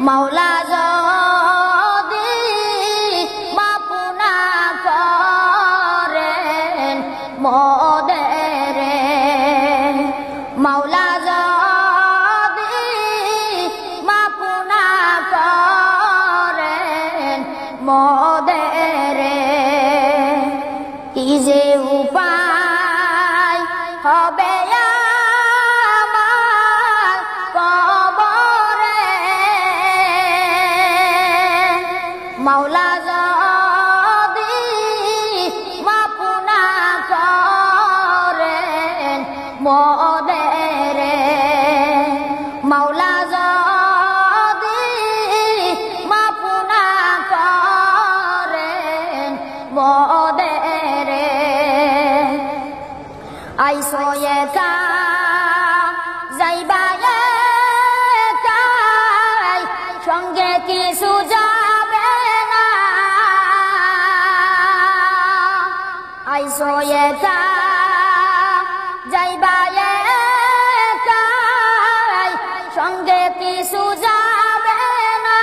মাওলা যদি মাফ না করেন মোদের, মাওলা যদি মাফ না করেন মোদের, কি যে উপায় হবে আমার কবরে, মাওলা যদি মাফ না করেন মোদের, মাওলা যদি মাফ না করেন মোদের, আইসো একা যাইবা একাই, সঙ্গে কিছু যাবে না, আইসো একা যাইবা একাই, সঙ্গে কিছু যাবে না,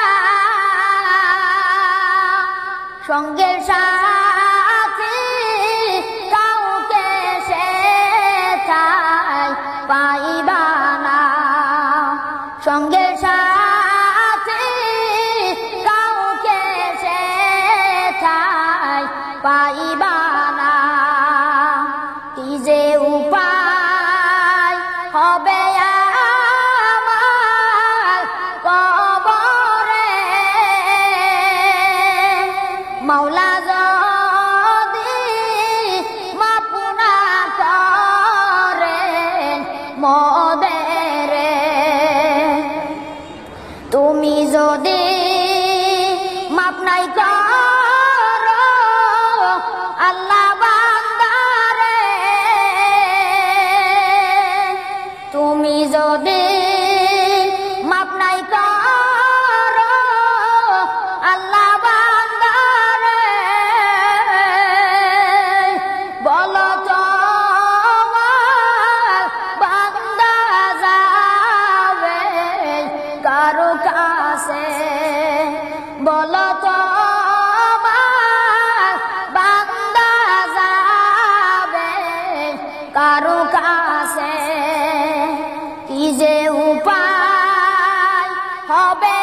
সঙ্গে সাথী কাউকে সেটাই পাইবা না, সঙ্গে সাথী কাউকে সেটাই পাইবা না, কি যে উপায় হবে আমার কবরে, মাওলা যদি মাফ না করেন মোদের, তুমি যদি মাফ নাই করো আল্লাহ বান্দারে, তুমি যদি মাফ নাই করো আল্লাহ বান্দারে, বলো তো বান্দা যাবে কারো কাছে, বলো তো বান্দা যাবে কারো কাছে, কি যে উপায় হবে